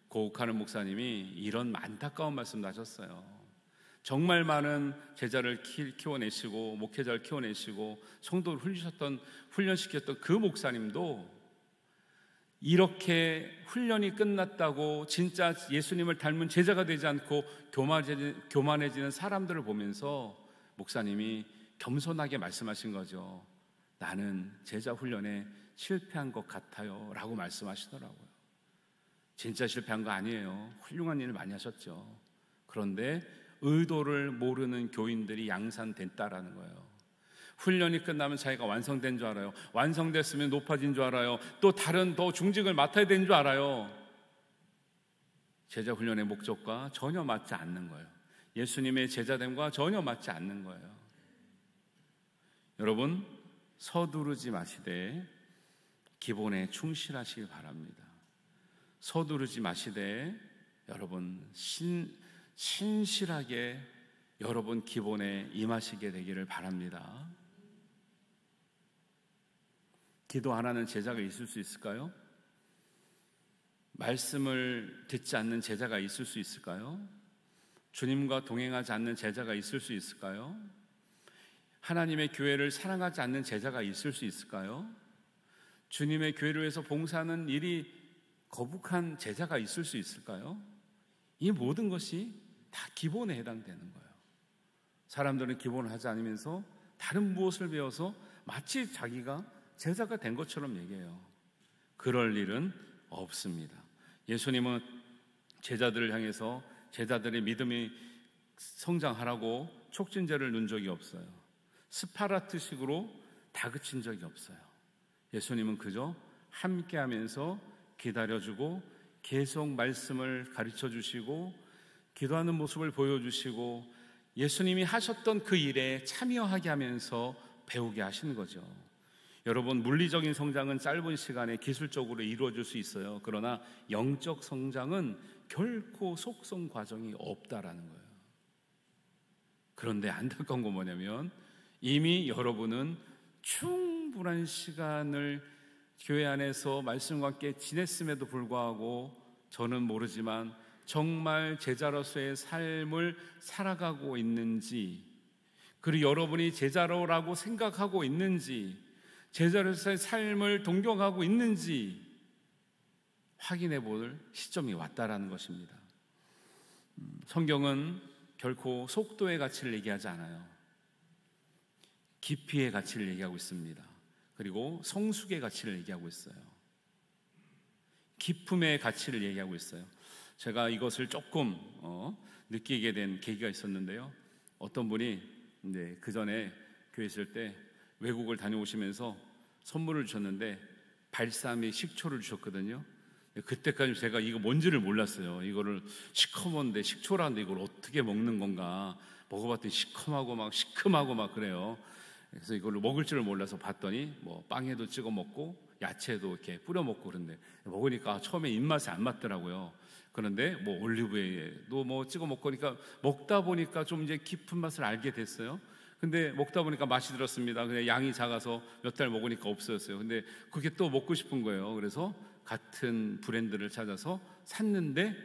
고욱하는 목사님이 이런 안타까운 말씀을 하셨어요. 정말 많은 제자를 키워내시고 목회자를 키워내시고 성도를 훈련시켰던 그 목사님도 이렇게 훈련이 끝났다고 진짜 예수님을 닮은 제자가 되지 않고 교만해지는 사람들을 보면서 목사님이 겸손하게 말씀하신 거죠. 나는 제자 훈련에 실패한 것 같아요 라고 말씀하시더라고요. 진짜 실패한 거 아니에요. 훌륭한 일을 많이 하셨죠. 그런데 의도를 모르는 교인들이 양산됐다라는 거예요. 훈련이 끝나면 자기가 완성된 줄 알아요. 완성됐으면 높아진 줄 알아요. 또 다른 더 중직을 맡아야 되는 줄 알아요. 제자 훈련의 목적과 전혀 맞지 않는 거예요. 예수님의 제자됨과 전혀 맞지 않는 거예요. 여러분, 서두르지 마시되 기본에 충실하시길 바랍니다. 서두르지 마시되 여러분 신실하게 여러분 기본에 임하시게 되기를 바랍니다. 기도 안 하는 제자가 있을 수 있을까요? 말씀을 듣지 않는 제자가 있을 수 있을까요? 주님과 동행하지 않는 제자가 있을 수 있을까요? 하나님의 교회를 사랑하지 않는 제자가 있을 수 있을까요? 주님의 교회를 위해서 봉사하는 일이 거북한 제자가 있을 수 있을까요? 이 모든 것이 다 기본에 해당되는 거예요. 사람들은 기본을 하지 않으면서 다른 무엇을 배워서 마치 자기가 제자가 된 것처럼 얘기해요. 그럴 일은 없습니다. 예수님은 제자들을 향해서 제자들의 믿음이 성장하라고 촉진제를 놓은 적이 없어요. 스파르타식으로 다그친 적이 없어요. 예수님은 그저 함께하면서 기다려주고 계속 말씀을 가르쳐 주시고 기도하는 모습을 보여주시고 예수님이 하셨던 그 일에 참여하게 하면서 배우게 하시는 거죠. 여러분, 물리적인 성장은 짧은 시간에 기술적으로 이루어질 수 있어요. 그러나 영적 성장은 결코 속성 과정이 없다라는 거예요. 그런데 안타까운 건 뭐냐면 이미 여러분은 충분한 시간을 교회 안에서 말씀과 함께 지냈음에도 불구하고 저는 모르지만 정말 제자로서의 삶을 살아가고 있는지, 그리고 여러분이 제자로라고 생각하고 있는지, 제자로서의 삶을 동경하고 있는지 확인해 볼 시점이 왔다라는 것입니다. 성경은 결코 속도의 가치를 얘기하지 않아요. 깊이의 가치를 얘기하고 있습니다. 그리고 성숙의 가치를 얘기하고 있어요. 기품의 가치를 얘기하고 있어요. 제가 이것을 조금 느끼게 된 계기가 있었는데요. 어떤 분이 그 전에 교회 있을 때 외국을 다녀오시면서 선물을 주셨는데 발사믹 식초를 주셨거든요. 그때까지 제가 이거 뭔지를 몰랐어요. 이거를 시커먼데 식초라는데 이걸 어떻게 먹는 건가 먹어봤더니 시커하고 막 시큼하고 막 그래요. 그래서 이걸로 먹을 줄을 몰라서 봤더니 뭐 빵에도 찍어 먹고 야채도 이렇게 뿌려 먹고 그런데 먹으니까 처음에 입맛이 안 맞더라고요. 그런데 뭐 올리브에도 뭐 찍어 먹으니까 먹다 보니까 좀 이제 깊은 맛을 알게 됐어요. 근데 먹다 보니까 맛이 들었습니다. 그냥 양이 작아서 몇 달 먹으니까 없어졌어요. 근데 그게 또 먹고 싶은 거예요. 그래서 같은 브랜드를 찾아서 샀는데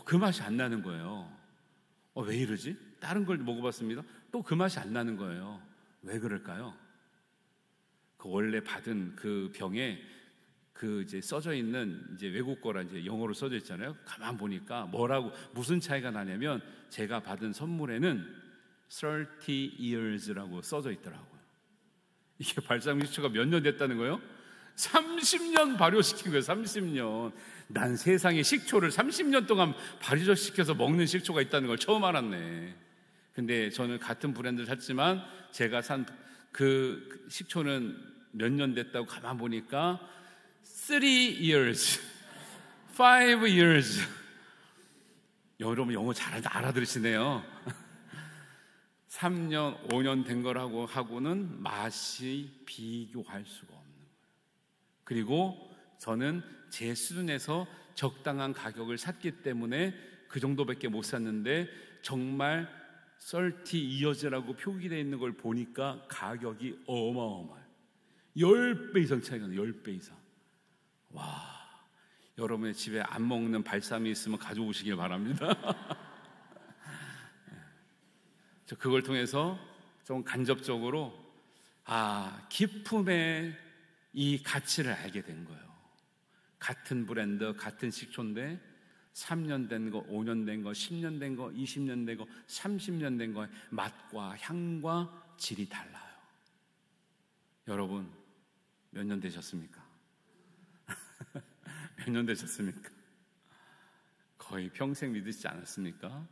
그 맛이 안 나는 거예요. 왜 이러지? 다른 걸 먹어봤습니다. 또 그 맛이 안 나는 거예요. 왜 그럴까요? 그 원래 받은 그 병에 그 이제 써져 있는 이제 외국 거라 이제 영어로 써져 있잖아요. 가만 보니까 뭐라고 무슨 차이가 나냐면 제가 받은 선물에는 30 years라고 써져 있더라고요. 이게 발사믹 식초가 몇 년 됐다는 거예요? 30년 발효시킨 거예요. 30년. 난 세상에 식초를 30년 동안 발효시켜서 먹는 식초가 있다는 걸 처음 알았네. 근데 저는 같은 브랜드를 샀지만 제가 산 그 식초는 몇 년 됐다고 가만 보니까 3 years, 5 years. 여러분 영어 잘 알아들으시네요. 3년, 5년 된 거라고는 맛이 비교할 수가 없는 거예요. 그리고 저는 제 수준에서 적당한 가격을 샀기 때문에 그 정도밖에 못 샀는데 정말 30 years라고 표기되어 있는 걸 보니까 가격이 어마어마해요. 10배 이상 차이가 나요. 10배 이상. 와, 여러분의 집에 안 먹는 발사믹이 있으면 가져오시길 바랍니다. 저 그걸 통해서 좀 간접적으로 기품의 이 가치를 알게 된 거예요. 같은 브랜드, 같은 식초인데 3년 된 거, 5년 된 거, 10년 된 거, 20년 된 거, 30년 된 거의 맛과 향과 질이 달라요. 여러분 몇 년 되셨습니까? 몇 년 되셨습니까? 거의 평생 믿으시지 않았습니까?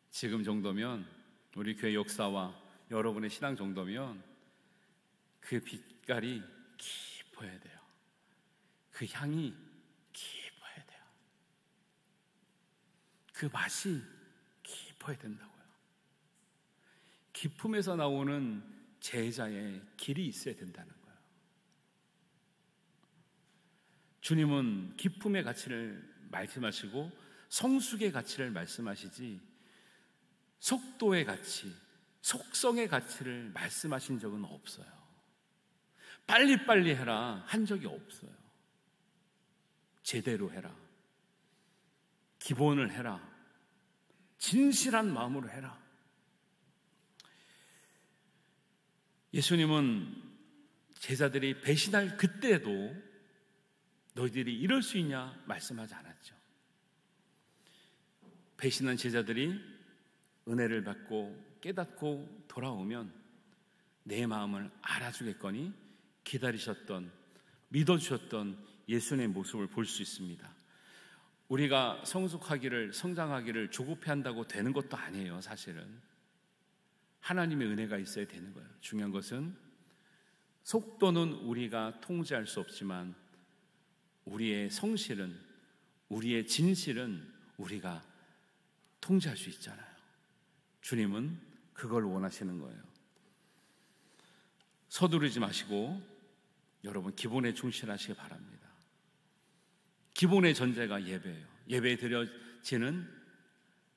지금 정도면 우리 교회 역사와 여러분의 신앙 정도면 그 빛깔이 깊어야 돼요. 그 향이 깊어야 돼요. 그 맛이 깊어야 된다고요. 기품에서 나오는 제자의 길이 있어야 된다는 거예요. 주님은 기품의 가치를 말씀하시고 성숙의 가치를 말씀하시지 속도의 가치, 속성의 가치를 말씀하신 적은 없어요. 빨리빨리 해라 한 적이 없어요. 제대로 해라. 기본을 해라. 진실한 마음으로 해라. 예수님은 제자들이 배신할 그때도 너희들이 이럴 수 있냐 말씀하지 않았죠. 배신한 제자들이 은혜를 받고 깨닫고 돌아오면 내 마음을 알아주겠거니 기다리셨던, 믿어주셨던 예수님의 모습을 볼 수 있습니다. 우리가 성숙하기를, 성장하기를 조급해한다고 되는 것도 아니에요. 사실은 하나님의 은혜가 있어야 되는 거예요. 중요한 것은 속도는 우리가 통제할 수 없지만 우리의 성실은, 우리의 진실은 우리가 통제할 수 있잖아요. 주님은 그걸 원하시는 거예요. 서두르지 마시고 여러분 기본에 충실하시기 바랍니다. 기본의 전제가 예배예요. 예배에 드려지는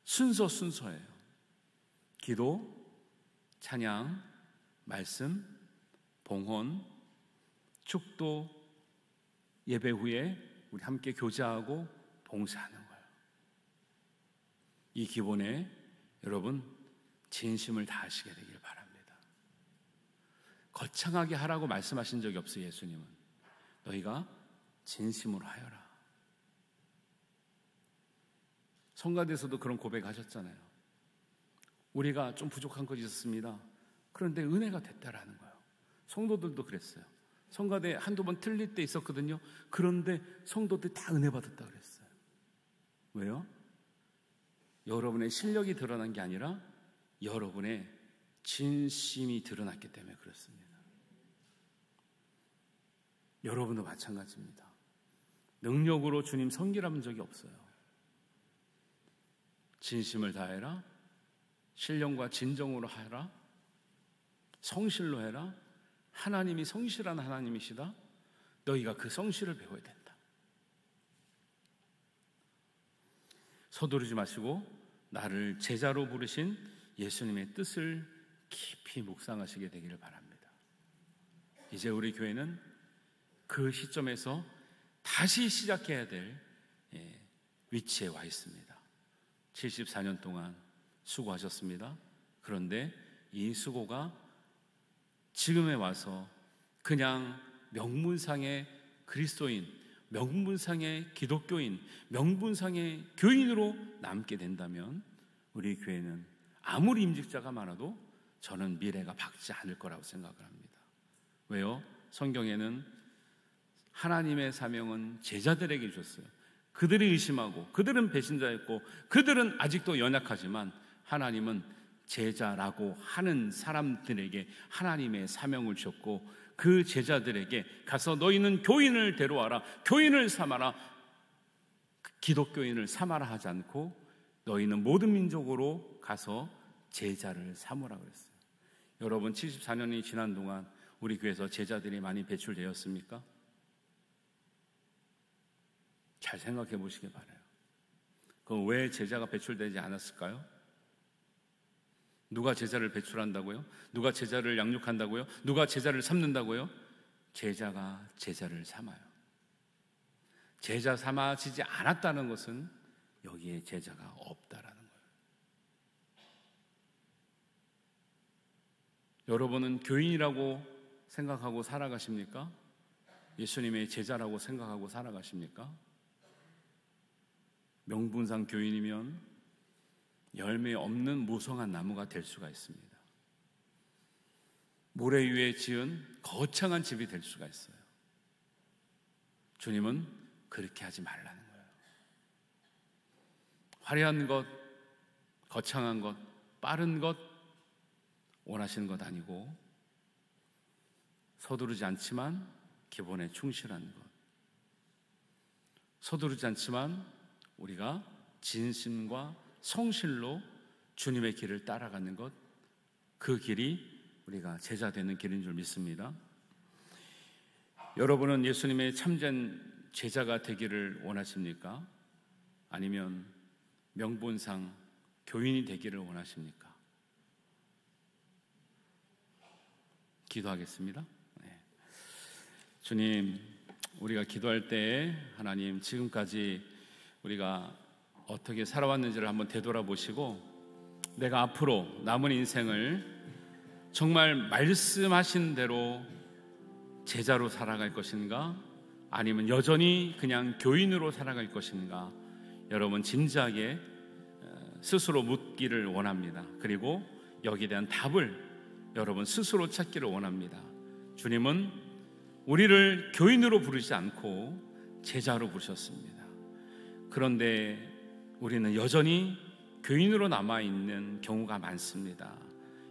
순서예요. 기도, 찬양, 말씀, 봉헌, 축도, 예배 후에 우리 함께 교제하고 봉사하는 거예요. 이 기본에 여러분 진심을 다하시게 되길 바랍니다. 거창하게 하라고 말씀하신 적이 없어요. 예수님은 너희가 진심으로 하여라. 성가대에서도 그런 고백하셨잖아요. 우리가 좀 부족한 것이 있었습니다. 그런데 은혜가 됐다라는 거예요. 성도들도 그랬어요. 성가대 한두 번 틀릴 때 있었거든요. 그런데 성도들 다 은혜 받았다 그랬어요. 왜요? 여러분의 실력이 드러난 게 아니라 여러분의 진심이 드러났기 때문에 그렇습니다. 여러분도 마찬가지입니다. 능력으로 주님 섬기라는 적이 없어요. 진심을 다해라, 신령과 진정으로 하라, 성실로 해라. 하나님이 성실한 하나님이시다. 너희가 그 성실을 배워야 된다. 서두르지 마시고 나를 제자로 부르신 예수님의 뜻을 깊이 묵상하시게 되기를 바랍니다. 이제 우리 교회는 그 시점에서 다시 시작해야 될 위치에 와 있습니다. 74년 동안 수고하셨습니다. 그런데 이 수고가 지금에 와서 그냥 명분상의 그리스도인, 명분상의 기독교인, 명분상의 교인으로 남게 된다면 우리 교회는 아무리 임직자가 많아도 저는 미래가 밝지 않을 거라고 생각을 합니다. 왜요? 성경에는 하나님의 사명은 제자들에게 주셨어요. 그들이 의심하고 그들은 배신자였고 그들은 아직도 연약하지만 하나님은 제자라고 하는 사람들에게 하나님의 사명을 주셨고 그 제자들에게 가서 너희는 교인을 데려와라, 교인을 삼아라, 기독교인을 삼아라 하지 않고 너희는 모든 민족으로 가서 제자를 삼으라 그랬어요. 여러분 74년이 지난 동안 우리 교회에서 제자들이 많이 배출되었습니까? 잘 생각해 보시기 바라요. 그럼 왜 제자가 배출되지 않았을까요? 누가 제자를 배출한다고요? 누가 제자를 양육한다고요? 누가 제자를 삼는다고요? 제자가 제자를 삼아요. 제자 삼아지지 않았다는 것은 여기에 제자가 없다라는 거예요. 여러분은 교인이라고 생각하고 살아가십니까? 예수님의 제자라고 생각하고 살아가십니까? 명분상 교인이면 열매 없는 무성한 나무가 될 수가 있습니다. 모래 위에 지은 거창한 집이 될 수가 있어요. 주님은 그렇게 하지 말라는 거예요. 화려한 것, 거창한 것, 빠른 것 원하시는 것 아니고 서두르지 않지만 기본에 충실한 것, 서두르지 않지만 우리가 진심과 성실로 주님의 길을 따라가는 것, 그 길이 우리가 제자 되는 길인 줄 믿습니다. 여러분은 예수님의 참된 제자가 되기를 원하십니까? 아니면 명분상 교인이 되기를 원하십니까? 기도하겠습니다. 네. 주님, 우리가 기도할 때 하나님 지금까지 우리가 어떻게 살아왔는지를 한번 되돌아보시고 내가 앞으로 남은 인생을 정말 말씀하신 대로 제자로 살아갈 것인가 아니면 여전히 그냥 교인으로 살아갈 것인가 여러분 진지하게 스스로 묻기를 원합니다. 그리고 여기에 대한 답을 여러분 스스로 찾기를 원합니다. 주님은 우리를 교인으로 부르지 않고 제자로 부르셨습니다. 그런데 우리는 여전히 교인으로 남아있는 경우가 많습니다.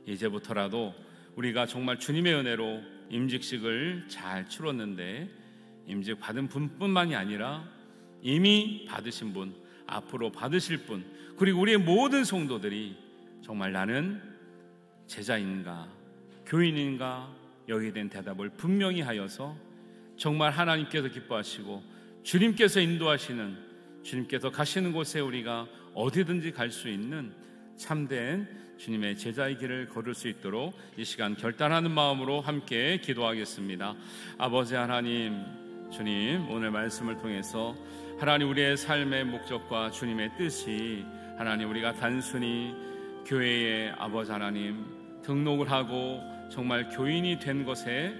이제부터라도 우리가 정말 주님의 은혜로 임직식을 잘 치렀는데 임직 받은 분뿐만이 아니라 이미 받으신 분, 앞으로 받으실 분, 그리고 우리의 모든 성도들이 정말 나는 제자인가 교인인가 여기에 대한 대답을 분명히 하여서 정말 하나님께서 기뻐하시고 주님께서 인도하시는 주님께서 가시는 곳에 우리가 어디든지 갈 수 있는 참된 주님의 제자의 길을 걸을 수 있도록 이 시간 결단하는 마음으로 함께 기도하겠습니다. 아버지 하나님, 주님 오늘 말씀을 통해서 하나님 우리의 삶의 목적과 주님의 뜻이 하나님 우리가 단순히 교회에 아버지 하나님 등록을 하고 정말 교인이 된 것에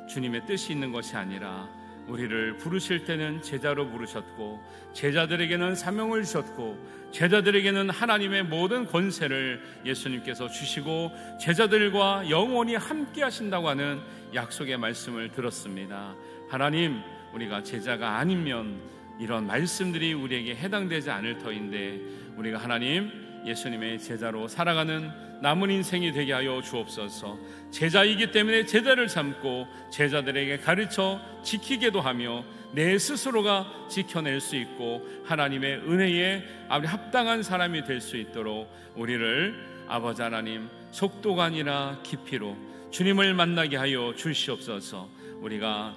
주님의 뜻이 있는 것이 아니라 우리를 부르실 때는 제자로 부르셨고 제자들에게는 사명을 주셨고 제자들에게는 하나님의 모든 권세를 예수님께서 주시고 제자들과 영원히 함께 하신다고 하는 약속의 말씀을 들었습니다. 하나님, 우리가 제자가 아니면 이런 말씀들이 우리에게 해당되지 않을 터인데 우리가 하나님 예수님의 제자로 살아가는 남은 인생이 되게 하여 주옵소서. 제자이기 때문에 제자를 삼고 제자들에게 가르쳐 지키게도 하며 내 스스로가 지켜낼 수 있고 하나님의 은혜에 합당한 사람이 될 수 있도록 우리를 아버지 하나님 속도가 아니라 깊이로 주님을 만나게 하여 주시옵소서. 우리가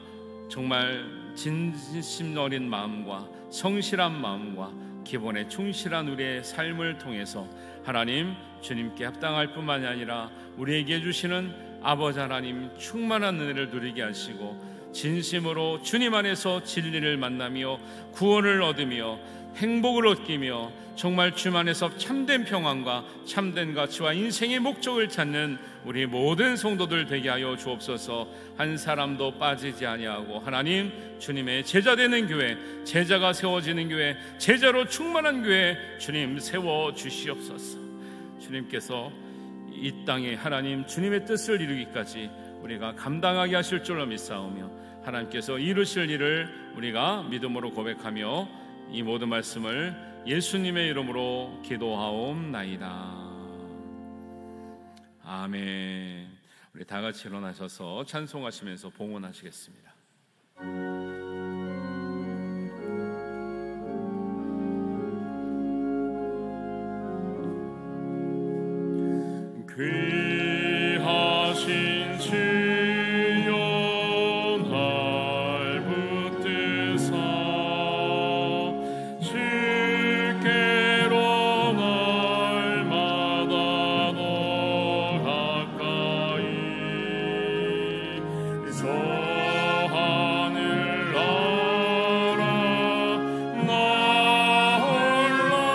정말 진심 어린 마음과 성실한 마음과 기본에 충실한 우리의 삶을 통해서 하나님 주님께 합당할 뿐만이 아니라 우리에게 주시는 아버지 하나님 충만한 은혜를 누리게 하시고 진심으로 주님 안에서 진리를 만나며 구원을 얻으며 행복을 얻기며 정말 주님 안에서 참된 평안과 참된 가치와 인생의 목적을 찾는 우리 모든 성도들 되게 하여 주옵소서. 한 사람도 빠지지 아니하고 하나님 주님의 제자 되는 교회, 제자가 세워지는 교회, 제자로 충만한 교회 주님 세워 주시옵소서. 주님께서 이 땅에 하나님 주님의 뜻을 이루기까지 우리가 감당하게 하실 줄로 믿사오며 하나님께서 이루실 일을 우리가 믿음으로 고백하며 이 모든 말씀을 예수님의 이름으로 기도하옵나이다. 아멘. 우리 다 같이 일어나셔서 찬송하시면서 봉헌하시겠습니다. 귀하신 주여 날 붙드사 주께로 날마다 더 가까이 저 하늘 나라 나 올라가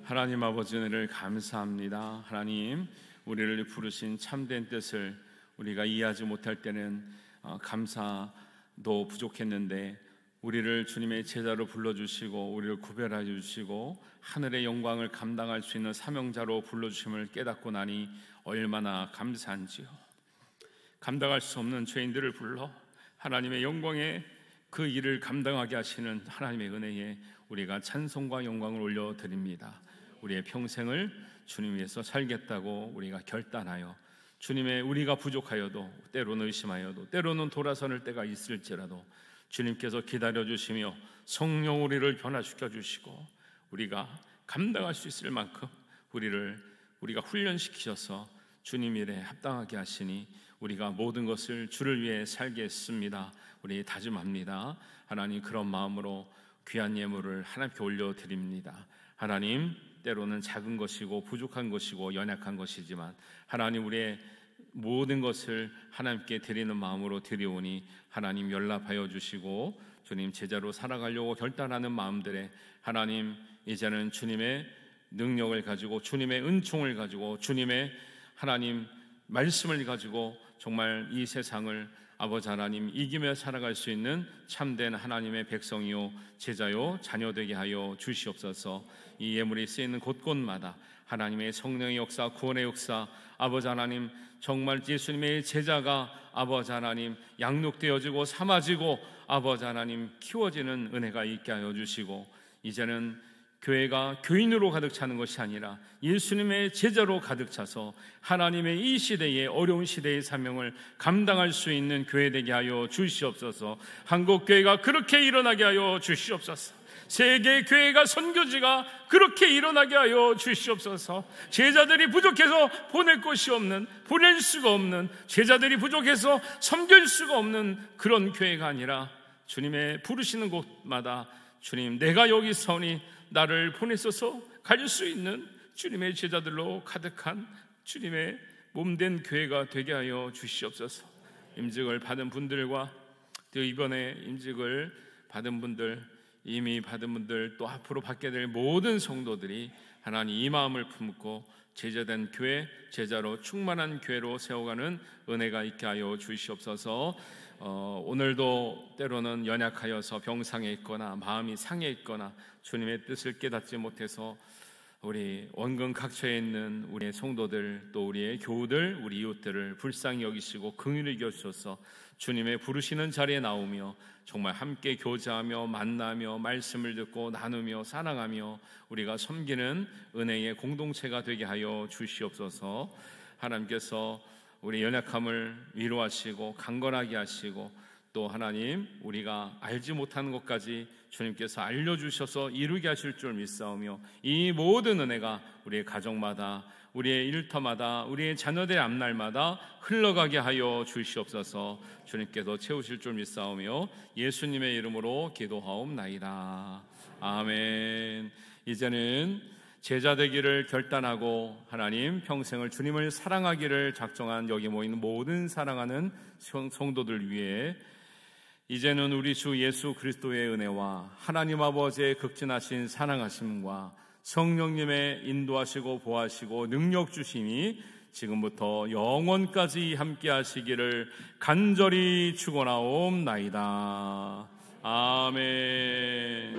하나님 아버지 은혜를 감사합니다. 하나님 우리를 부르신 참된 뜻을 우리가 이해하지 못할 때는 감사 부족했는데 우리를 주님의 제자로 불러주시고 우리를 구별하여 주시고 하늘의 영광을 감당할 수 있는 사명자로 불러주심을 깨닫고 나니 얼마나 감사한지요. 감당할 수 없는 죄인들을 불러 하나님의 영광에 그 일을 감당하게 하시는 하나님의 은혜에 우리가 찬송과 영광을 올려드립니다. 우리의 평생을 주님 위해서 살겠다고 우리가 결단하여 주님의 우리가 부족하여도 때로는 의심하여도 때로는 돌아서는 때가 있을지라도 주님께서 기다려주시며 성령 우리를 변화시켜 주시고 우리가 감당할 수 있을 만큼 우리가 훈련시키셔서 주님 일에 합당하게 하시니 우리가 모든 것을 주를 위해 살게 했습니다. 우리 다짐합니다. 하나님, 그런 마음으로 귀한 예물을 하나님께 올려드립니다. 하나님, 때로는 작은 것이고 부족한 것이고 연약한 것이지만 하나님, 우리의 모든 것을 하나님께 드리는 마음으로 드리오니 하나님 연락하여 주시고 주님 제자로 살아가려고 결단하는 마음들에 하나님, 이제는 주님의 능력을 가지고 주님의 은총을 가지고 주님의 하나님 말씀을 가지고 정말 이 세상을 아버지 하나님 이기며 살아갈 수 있는 참된 하나님의 백성이요 제자요 자녀 되게 하여 주시옵소서. 이 예물이 쓰이는 곳곳마다 하나님의 성령의 역사, 구원의 역사, 아버지 하나님 정말 예수님의 제자가 아버지 하나님 양육되어지고 삼아지고 아버지 하나님 키워지는 은혜가 있게 하여 주시고 이제는 교회가 교인으로 가득 차는 것이 아니라 예수님의 제자로 가득 차서 하나님의 이 시대의 어려운 시대의 사명을 감당할 수 있는 교회 되게 하여 주시옵소서. 한국교회가 그렇게 일어나게 하여 주시옵소서. 세계 교회가 선교지가 그렇게 일어나게 하여 주시옵소서. 제자들이 부족해서 보낼 곳이 없는, 보낼 수가 없는, 제자들이 부족해서 섬길 수가 없는 그런 교회가 아니라 주님의 부르시는 곳마다 주님 내가 여기 서니 나를 보내소서 갈 수 있는 주님의 제자들로 가득한 주님의 몸된 교회가 되게 하여 주시옵소서. 임직을 받은 분들과 또 이번에 임직을 받은 분들, 이미 받은 분들, 또 앞으로 받게 될 모든 성도들이 하나님 이 마음을 품고 제자된 교회, 제자로 충만한 교회로 세워가는 은혜가 있게 하여 주시옵소서. 오늘도 때로는 연약하여서 병상에 있거나 마음이 상해 있거나 주님의 뜻을 깨닫지 못해서 우리 원근 각처에 있는 우리의 성도들, 또 우리의 교우들, 우리 이웃들을 불쌍히 여기시고 긍휼히 여기셔서 주님의 부르시는 자리에 나오며 정말 함께 교제하며 만나며 말씀을 듣고 나누며 사랑하며 우리가 섬기는 은혜의 공동체가 되게 하여 주시옵소서. 하나님께서 우리 연약함을 위로하시고 강건하게 하시고 또 하나님 우리가 알지 못하는 것까지 주님께서 알려주셔서 이루게 하실 줄 믿사오며 이 모든 은혜가 우리의 가정마다 우리의 일터마다 우리의 자녀들의 앞날마다 흘러가게 하여 주시옵소서. 주님께서 채우실 줄 믿사오며 예수님의 이름으로 기도하옵나이다. 아멘. 이제는 제자 되기를 결단하고 하나님 평생을 주님을 사랑하기를 작정한 여기 모이는 모든 사랑하는 성도들 위해 이제는 우리 주 예수 그리스도의 은혜와 하나님 아버지의 극진하신 사랑하심과 성령님의 인도하시고 보하시고 능력 주심이 지금부터 영원까지 함께 하시기를 간절히 축원하옵나이다. 아멘.